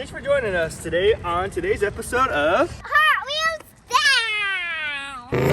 Thanks for joining us today on today's episode of Hot Wheels Down!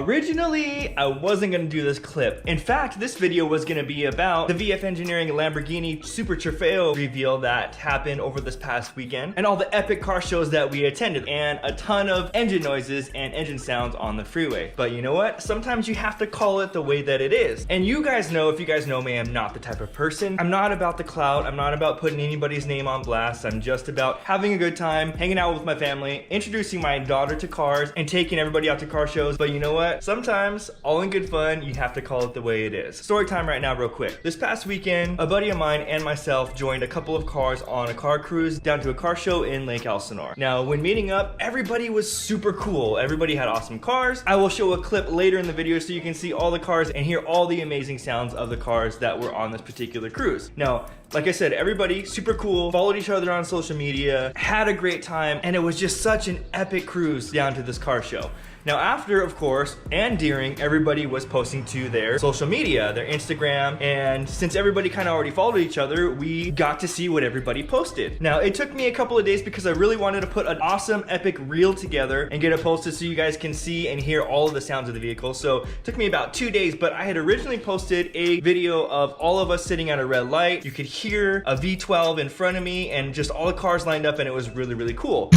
Originally, I wasn't gonna do this clip. In fact, this video was gonna be about the VF Engineering Lamborghini Super Trofeo reveal that happened over this past weekend, and all the epic car shows that we attended, and a ton of engine noises and engine sounds on the freeway. But you know what? Sometimes you have to call it the way that it is. And you guys know, if you guys know me, I'm not the type of person. I'm not about the clout. I'm not about putting anybody's name on blast. I'm just about having a good time, hanging out with my family, introducing my daughter to cars, and taking everybody out to car shows. But you know what? Sometimes, all in good fun, you have to call it the way it is. Story time right now real quick. This past weekend, a buddy of mine and myself joined a couple of cars on a car cruise down to a car show in Lake Elsinore. Now, when meeting up, everybody was super cool. Everybody had awesome cars. I will show a clip later in the video so you can see all the cars and hear all the amazing sounds of the cars that were on this particular cruise. Now, like I said, everybody super cool, followed each other on social media, had a great time, and it was just such an epic cruise down to this car show. Now after, of course, and during, everybody was posting to their social media, their Instagram, and since everybody kind of already followed each other, we got to see what everybody posted. Now, it took me a couple of days because I really wanted to put an awesome, epic reel together and get it posted so you guys can see and hear all of the sounds of the vehicle. So it took me about 2 days, but I had originally posted a video of all of us sitting at a red light. You could hear a V12 in front of me and just all the cars lined up, and it was really, really cool.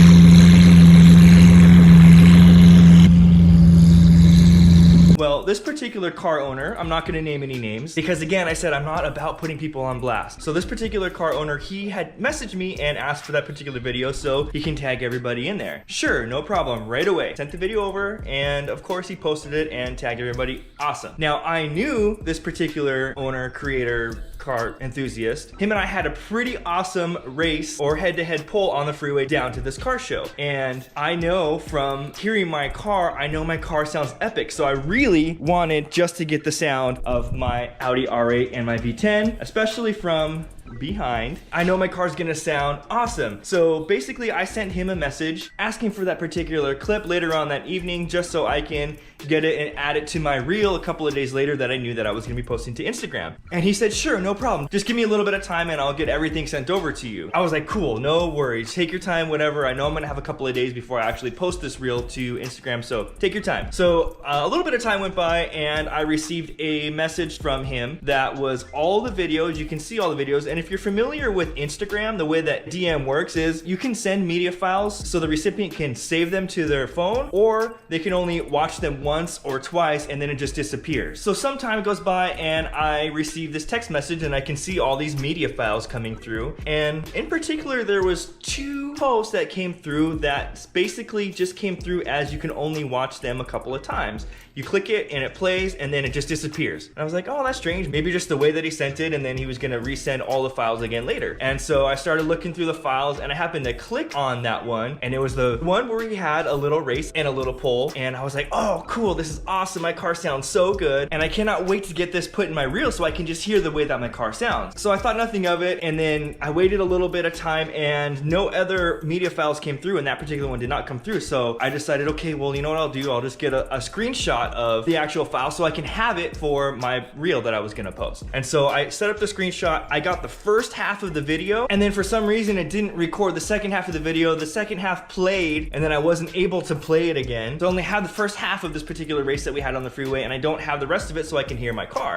Well, this particular car owner, I'm not gonna name any names because again, I said I'm not about putting people on blast. So this particular car owner, he had messaged me and asked for that particular video so he can tag everybody in there. Sure, no problem, right away. Sent the video over and of course he posted it and tagged everybody, awesome. Now I knew this particular owner, creator, car enthusiast. Him and I had a pretty awesome race or head-to-head pull on the freeway down to this car show. And I know from hearing my car, I know my car sounds epic. So I really wanted just to get the sound of my Audi R8 and my V10, especially from behind. I know my car's gonna sound awesome. So basically I sent him a message asking for that particular clip later on that evening just so I can get it and add it to my reel a couple of days later that I knew that I was gonna be posting to Instagram. And he said, sure, no problem. Just give me a little bit of time and I'll get everything sent over to you. I was like, cool, no worries. Take your time, whatever. I know I'm gonna have a couple of days before I actually post this reel to Instagram, so take your time. So a little bit of time went by and I received a message from him that was all the videos. You can see all the videos. And if you're familiar with Instagram, the way that DM works is you can send media files so the recipient can save them to their phone, or they can only watch them once or twice and then it just disappears. So some time goes by and I receive this text message and I can see all these media files coming through. And in particular, there was 2 posts that came through that basically just came through as you can only watch them a couple of times. You click it and it plays and then it just disappears. And I was like, oh, that's strange. Maybe just the way that he sent it and then he was gonna resend all the files again later. And so I started looking through the files and I happened to click on that one and it was the one where he had a little race and a little pull. And I was like, oh, cool, this is awesome. My car sounds so good. And I cannot wait to get this put in my reel so I can just hear the way that my car sounds. So I thought nothing of it. And then I waited a little bit of time and no other media files came through and that particular one did not come through. So I decided, okay, well, you know what I'll do? I'll just get a screenshot of the actual file so I can have it for my reel that I was gonna post. And so I set up the screenshot. I got the first half of the video and then for some reason it didn't record the second half of the video. The second half played and then I wasn't able to play it again. So I only had the first half of this particular race that we had on the freeway and I don't have the rest of it so I can hear my car.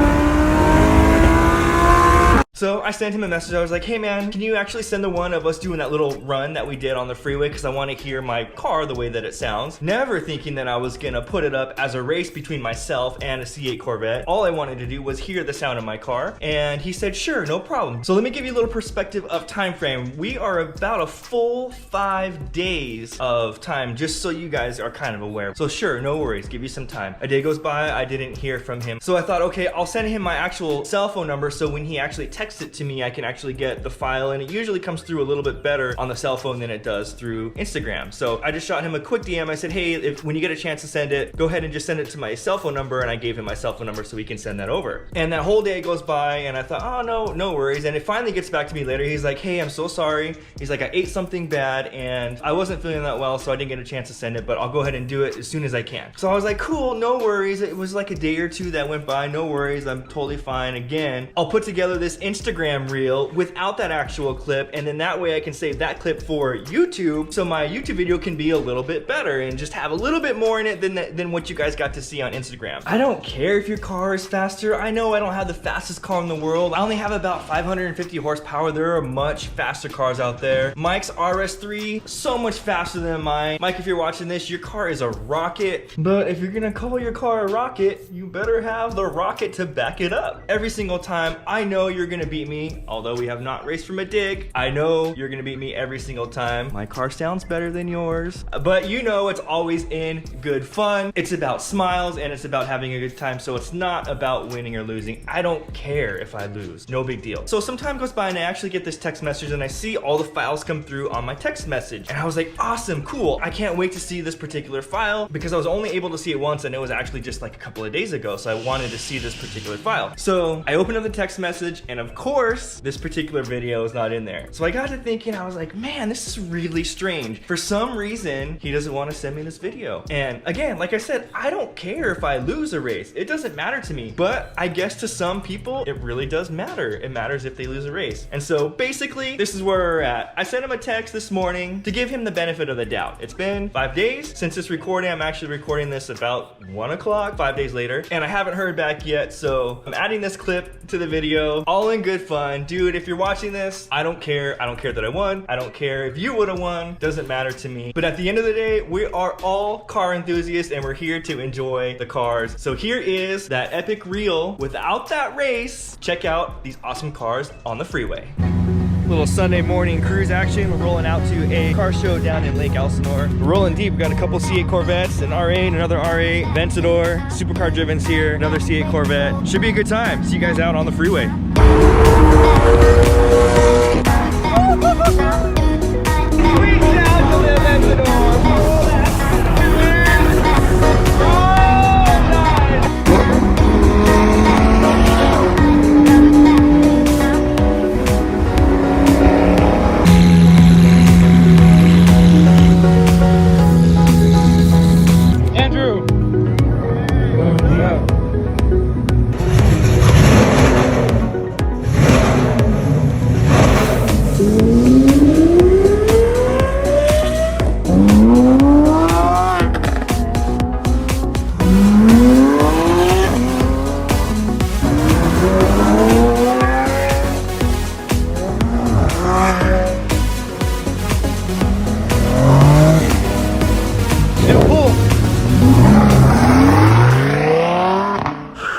So I sent him a message. I was like, hey man, can you actually send the one of us doing that little run that we did on the freeway? Because I want to hear my car the way that it sounds. Never thinking that I was gonna put it up as a race between myself and a C8 Corvette. All I wanted to do was hear the sound of my car. And he said, sure, no problem. So let me give you a little perspective of time frame. We are about a full 5 days of time, just so you guys are kind of aware. So sure, no worries, give you some time. A day goes by, I didn't hear from him. So I thought, okay, I'll send him my actual cell phone number so when he actually texts text it to me, I can actually get the file, and it usually comes through a little bit better on the cell phone than it does through Instagram. So I just shot him a quick DM. I said, hey, when you get a chance to send it, go ahead and just send it to my cell phone number, and I gave him my cell phone number so he can send that over. And that whole day goes by, and I thought, oh, no worries. And it finally gets back to me later. He's like, hey, I'm so sorry. He's like, I ate something bad, and I wasn't feeling that well, so I didn't get a chance to send it, but I'll go ahead and do it as soon as I can. So I was like, cool, no worries. It was like a day or two that went by, no worries, I'm totally fine. Again, I'll put together this Instagram reel without that actual clip, and then that way I can save that clip for YouTube, so my YouTube video can be a little bit better and just have a little bit more in it than what you guys got to see on Instagram. I don't care if your car is faster. I know I don't have the fastest car in the world. I only have about 550 horsepower. There are much faster cars out there. Mike's RS3, so much faster than mine. Mike, if you're watching this, your car is a rocket. But if you're gonna call your car a rocket, you better have the rocket to back it up. Every single time, I know you're gonna beat me, although we have not raced from a dig. I know you're gonna beat me every single time. My car sounds better than yours, but you know it's always in good fun. It's about smiles and it's about having a good time, so it's not about winning or losing. I don't care if I lose, no big deal. So some time goes by and I actually get this text message and I see all the files come through on my text message. And I was like, awesome, cool. I can't wait to see this particular file because I was only able to see it once and it was actually just like a couple of days ago, so I wanted to see this particular file. So I opened up the text message and of course, this particular video is not in there. So I got to thinking, I was like, man, this is really strange. For some reason, he doesn't want to send me this video. And again, like I said, I don't care if I lose a race. It doesn't matter to me. But I guess to some people, it really does matter. It matters if they lose a race. And so basically, this is where we're at. I sent him a text this morning to give him the benefit of the doubt. It's been 5 days since this recording. I'm actually recording this about 1 o'clock, 5 days later, and I haven't heard back yet. So I'm adding this clip to the video, all in good fun. Dude, if you're watching this, I don't care. I don't care that I won. I don't care if you would have won. Doesn't matter to me. But at the end of the day, we are all car enthusiasts and we're here to enjoy the cars. So here is that epic reel without that race. Check out these awesome cars on the freeway. Little Sunday morning cruise action. We're rolling out to a car show down in Lake Elsinore. We're rolling deep. We got a couple C8 Corvettes, an R8, another R8, Aventador, supercar driven's here, another C8 Corvette. Should be a good time. See you guys out on the freeway. Sweet sound to the Aventador.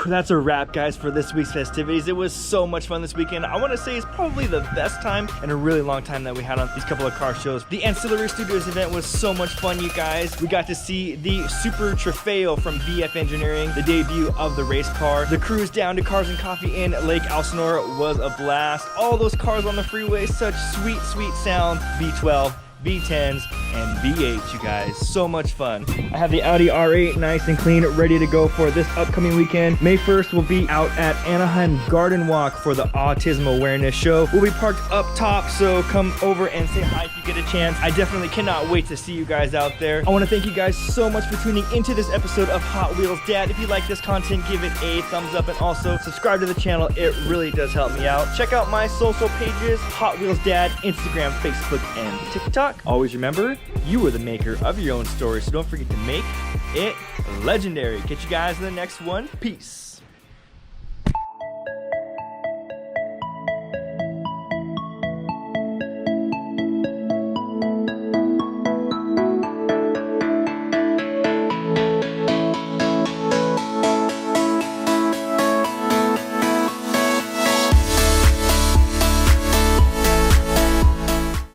That's a wrap, guys, for this week's festivities. It was so much fun this weekend. I want to say it's probably the best time in a really long time that we had on these couple of car shows. The Ancillary Studios event was so much fun, you guys. We got to see the Super Trofeo from VF Engineering, the debut of the race car. The cruise down to Cars and Coffee in Lake Elsinore was a blast. All those cars on the freeway, such sweet, sweet sound. V12, V10s, and V8s, you guys. So much fun. I have the Audi R8 nice and clean, ready to go for this upcoming weekend. May 1st, we'll be out at Anaheim Garden Walk for the Autism Awareness Show. We'll be parked up top, so come over and say hi if you get a chance. I definitely cannot wait to see you guys out there. I want to thank you guys so much for tuning into this episode of Hot Wheels Dad. If you like this content, give it a thumbs up and also subscribe to the channel. It really does help me out. Check out my social pages, Hot Wheels Dad, Instagram, Facebook, and TikTok. Always remember, you are the maker of your own story, so don't forget to make it legendary. Catch you guys in the next one. Peace.